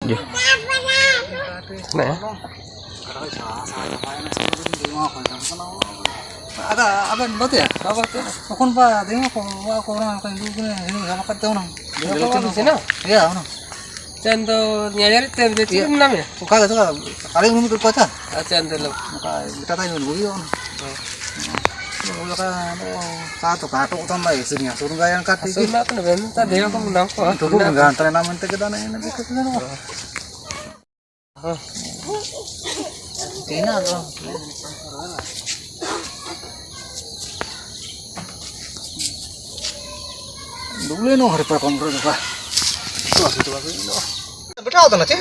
Iya. Nah. Ada apa batu ya? Apa tuh? Kon pa, tengok aku orang kan dulu ini sama kat tahu nang. Di sini. Iya, ono. Cendo nyari tem jadi enam ya. Kagak tuh kali ini ke kota. Cendo lo. Maka kita tahu ini buio. Udah kan satu kartu tambah isinya suruh gayang kati. Sudah kan ben tadi aku menang kok. Tuh enggak antara nama kita dan ini ke sana. Kena loh. Dulu no hari per kontrol juga. बेटा होता ना चे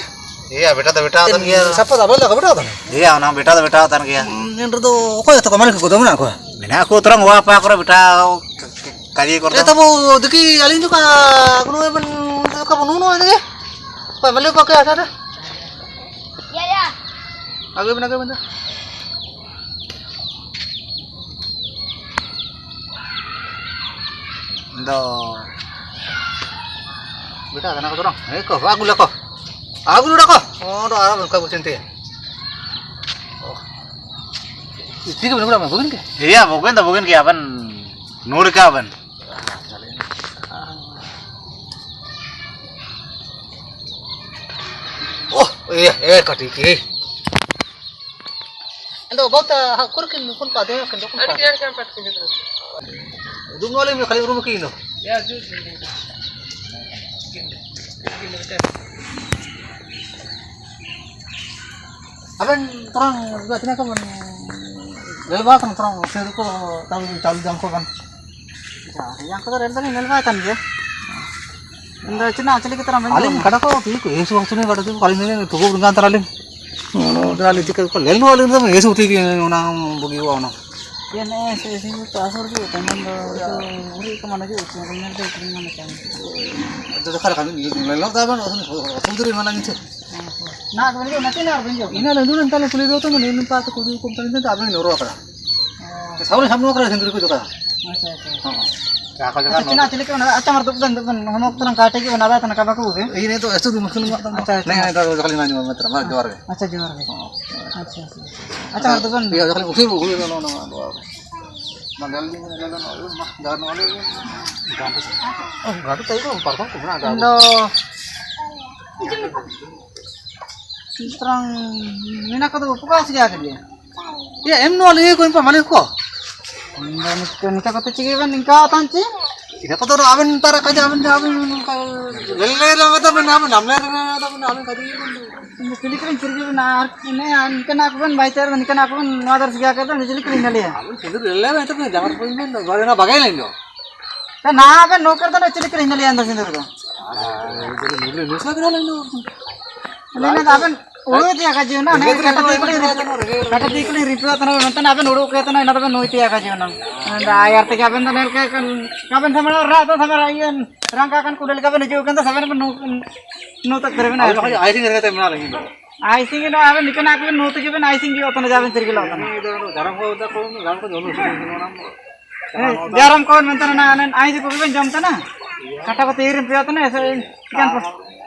iya beta hotan kia siapa tak boleh beटा होता ना iya nang beta hotan kia yang itu kok ya kemana ke kota mana aku mina aku terang wa apa aku beta kaji korda itu bu deki alin juga aku nu ben kamu nuno ini ke apa malu pakai ada Ya ya. agak bentar ndo बेटा kana ko orang kok aku udah kok oh udah arab ka bucinti oh itu benar benar bukan ke iya bukan kia ban nur ka ban oh iya katiki ando bauta kurkin kun pa de kan kun pa Ada yang sampai ke situ. dumno le kali rumah kino Ya, jus. aben terang juga tina kan lewat kan terang seru ko tahu calu jangko kan yang ko ren tani nelwatan je inda cina cili kita ramai aling kada ko pi ko yesu waktu ni kada tu kali ni tu ko dengan teraling no dali tikal ko lelno alin sama yesu tiki unang bugi wa no yan sih itu asal tu teman itu uri kemana je teman tu kemana kan itu kada kami lelno taban sunduri mana ni nah kemudian nanti nak benjok ini lalu nanti kalau kulit itu kan ini pas kulit kumpulin itu apa yang loro apa sahaja sama orang sendiri itu juga ya kalau kan cina cilik kan acam artu kan honok terang kate ki banara tan kabaku ini itu itu maksud nah itu kali nanya meter mah juara acha juara acha acam artu kan dia kali usil usil no mandal ni mah jangan oleh oh gaduh tadi kok parfum kumana ada terang mina kata buka sih aja dia ya em no lagi kau pamali ko nikah kata cik kan nikah tanci tidak kata orang aben tara kaja aben lele orang kata ben aben namler kata ben aben kadi cilik kan cilik benar ini kan aku kan baiter kan aku kan ngadar sih kata cilik kan ini ya aben cilik lele itu kan jangan pun ben bagaimana bagaimana lo kan nah kan noker tuh cilik kan ini anda sendiri tuh jadi mulai nusa kan lo ini aben udah ya kajian nah kata tikli ribu atau nonton aben udah kayak tanah nonton nuiti ya kajian nah ayar tiga aben tanah kayak kan aben sama rata sama rayan rangka kan kuda lika aben juga kan sama aben nutak berben ayo icing ngerti mana lagi icing itu aben dikan aku nutak aben icing juga tanah aben tergila tanah jarang kau udah kau jarang kau jono jarang kau nonton anen icing kau aben jam tanah kata kau tirim piot tanah kan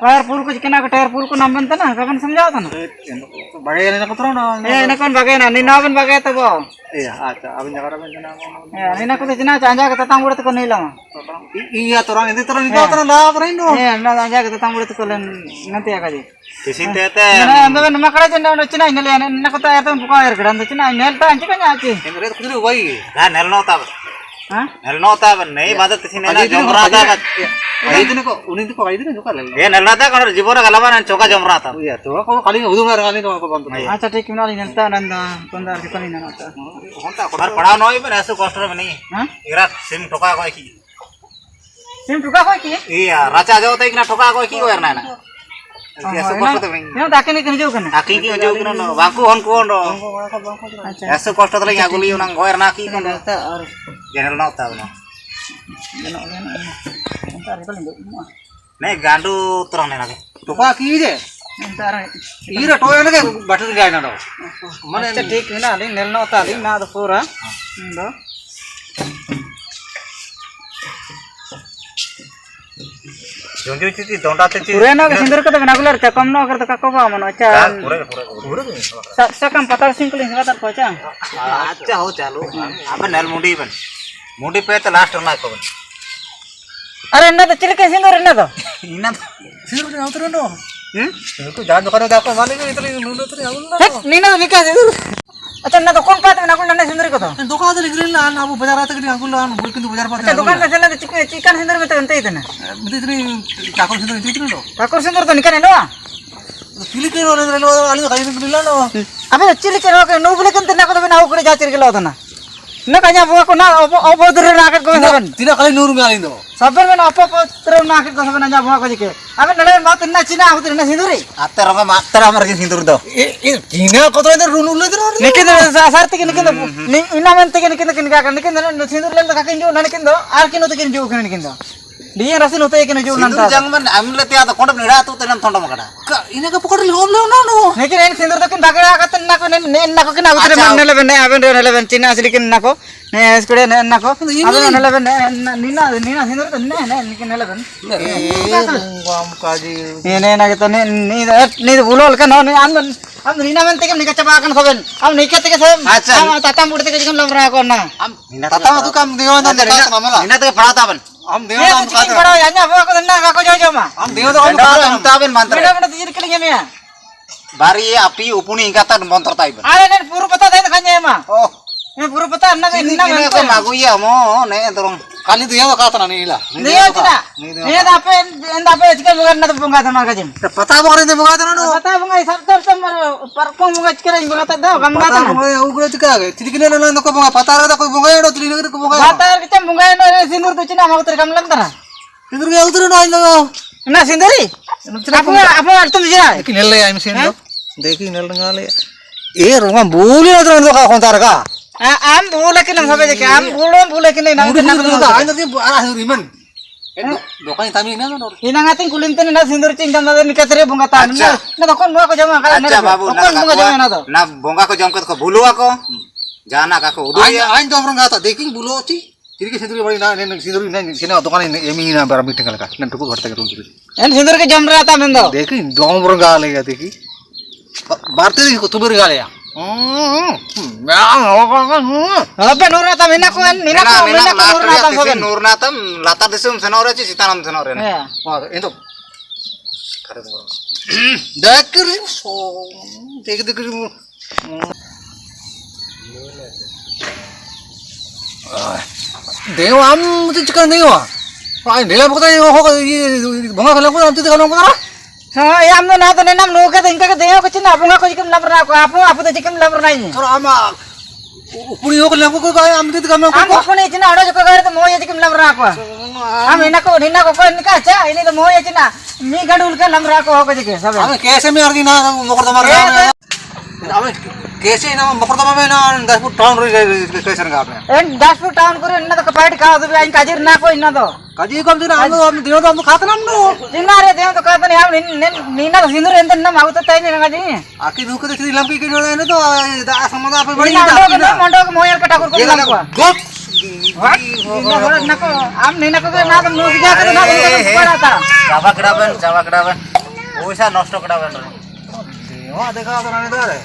tyre पुल को चिकना का tyre पुल को नाम बनता ना कौन समझाओ था ना bagaimana aku terang dong ये ना कौन बगे ना निना बन बगे तो वो iya acha abin jaga abin jana ये निना को तो जना चांजा के ततांग उड़त को नहीं लावा iya terang itu terang lah berain dong ये ना चांजा के ततांग उड़त को len nanti ya kaji di sini tete ना अंदर में नमक रहा चंदा चना इन ले ना को तो यार तुम बुका यार गड़न चना इन नेल टांच का आची yang kira kudu wai nah हां nelnota nei badat sini na jomrata ini kok unin kok ini juga lagi ye nelnata kan jibora galaban coka jomrata iya tuh kok kali udung kali kok bantu acha ठीक किना नेलता नंदा पंदा दिकली ना आता honta kodar padao noi ben asu kostor bani हां ira sim toka ko ki सिम टुका कोई की iya racha jauh tai kena toka ko ki ko erna na asu kostor bani ये दाके नहीं कने जो कने aki ki jauh kena no baku hon ko no अच्छा asu kostor lagi aguli unang go erna ki kan नेलता और general nota no entar itu linduk nei gandu terang nei lagi टुका की जे entar ira toya ne batter gaya na do mane अच्छा ठीक है ना nail ना होता ना तो पूरा दो junju cici donda cici Kurena ke sindur kata benagular cakam no agar tak kau mana aja. pura Sakam patah singkling kata koca. अच्छा हो चालू अब नल मुंडी पे तो लास्ट में को Are enna to cilik sindur enna to. इना Sindur na uturan do. itu jangan dokar dako mali ni itu nundo tu ya Hek nina to nikah sindur. Acha enna to kon pat benagul nanne sindur kata. Doka ada ligrin na abu bazar ata kini angkul an bul kintu bazar Acha dukan ka sena chikan sindur mete ente itena. Mesti ini cakap sindur itu do. Takur sindur to nikah neno. Cilik ni orang relo aling kayu ni bilang do. Abe cilik ro ke no bule kan tenna ko bena ukure ja cirke lo tana. Na kanya buka ko na opo dur na ka ko saben. Tidak kali nur ngalin do. Saben men opo dur na ka ko saben anja buka ko jike. Abe nale ma tenna cina aku tenna sinduri. ater apa mater amar ke sindur do Cina kau tu ada runul lagi do. Nikin sarti ke nikin ni ina men te ke nikin ka kan nikin sindur le ka kinjo na nikin do ar kinu te kinjo kan nikin do. Dia rasi no te kinu jo nan sindur ta. jangan men amle te ada kondom nira tu tenam thonda makada Ini kau pukul lihom leo na do. Nikin en sindur to kin bagara ka tenna ko ne na ko kin aku te man nele ben ne aben re nele ben cina asli kin na ko ne skure ne na ko aben nele ben nina sindur to ne nikin nele ben. gam kaji Ini nak kita ni bulol kan, am nina men tekem nikah coba kan soben, am nikah tekem soben, Acha. am tatam budi tekem jikam lamra ko na. am Tata tu kam dewan dan dekat sama lah. ina te pradata ban Am Ni dewan tu cikin baro ya nya bawa ko na ka ko jo jo ma. am dewan tu Denda am taben mantra Bida bida tijir keling ya. bari api upuni ingkatan montor taiban Are ne puru pata dai kanya ma. oh Ne puru pata na ini na ini ko magu ya mo ne dorong kali tu yang kata nani lah. Dia cina. Ni da pe enda pe cikin bukan na bunga ta ma kajim. Pata apa orang yang buka tu nanu? Pata bunga sab mar parkong bunga cikin bunga ta da kam Pata na. bunga yang ugu itu kagak. Tidak kena nanu nak bunga. Pata ada kau bunga yang do. Tidak kena bunga. Pata kita bunga no sindur tu cina mau terkam lam tara. Sindur yang uturan nanu. Na sinduri. Apa tum jira. Dekhi nelle ya mesin do. Dekhi nelle ngale. Rumah buli na tu kau kontar ka. Am bule kinam sabe jeke am bule kinai na Buli tu dah. Ayo nanti arah riman. Dokan tami ni nanu. ina ngating kulinten na sindur cingkam na nikah tere bunga tan na dokon mo ko jama kala acha babu dokon bunga jama na to na bonga ko jom ko bulu ako jana ka ko udu ya Ayo tu orang kata. Dekhi bulu ti. Jadi sindur bari na sindur ni sini dokan ini emi na barang meeting kala ka. Nanti ko घर तक room चली. en sindur ke jam rata mendo देखी दो orang gale ya देखी बारते देखो तू बर gale ya apa nur rata mina ko en mina ko nur rata soben nurnatam lata desum senore ci sitanam senore ya wah itu dekri so dekri dewa am tu cakap dewa ay dewa bukan dewa hoga bunga kalau aku nanti kalau aku so ya am na to nenam no ke ingka ke deo ko cina bunga ko jikim lamra ko apu to jikim lamra nai kalau ama upuri hoga aku kau am nanti kalau am ko ni cina ado ko gare to mo jikim lamra ko am ina ko ko nikah cha ini to mo cina mi gadul ke lamra ko ko jike sabe আমি কেসে মে আর দিনা মকরদমা রে আমি কেসে না মকরদমা মে না 10 foot town রে কেসে রে আপনি en 10 ফুট টাউন করে না তো পাইট খাওয়া দিবে আইন কাজির না কই না তো কাজী কম দিন আমি দিও তো আমি খাতে নাম নো জিনা রে দেও তো কাতনি আম নিনা সিন্দুর এন্দ না মাউ তো তাই নি গাজি আকি দুকে দেখি দিলাম কি কিনো না তো দা সমাদা আপে বড়ি না মন্ডো মোয়ার কা ঠাকুর কো নাম কো গপ না কো আম নিনা কো না তো নো গিয়া করে না তো পড়াতা jawa kedaban oisa nosto kedaban দেও দেখা তো না দে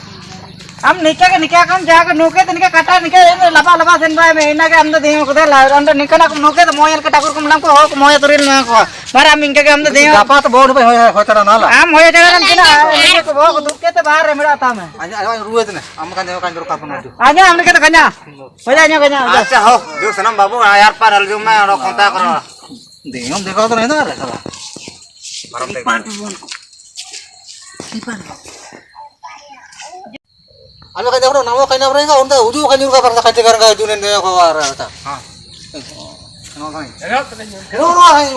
am nikah kam jaga nuke to nikah kata nikah laba sen bae me ina ke amda deyo ko de la anda nikah na nuke to moyal ka Thakur kum lam ko ho moya turil na ko mara am inka ke amda deyo গাপা তো বড় ভাই হয়তরা নালা am moya jaga ram cina ini ko bo dukke te bahar mera ta me আজ রুয়ে দে আম কান দেও কান দর কাপন না aja am nikah to kanya hoja kanya acha ho jo sanam babu ayar par hal jum me ro konta karo দেও দেখা তো না রে সালা আমি কাই দেখো নামো কাই নাম রে গা উনটা উজু কাই নিউকা পারতা কাই কার গা জুনে নে কো আর তা হ্যাঁ নো ভাই নো নো হাই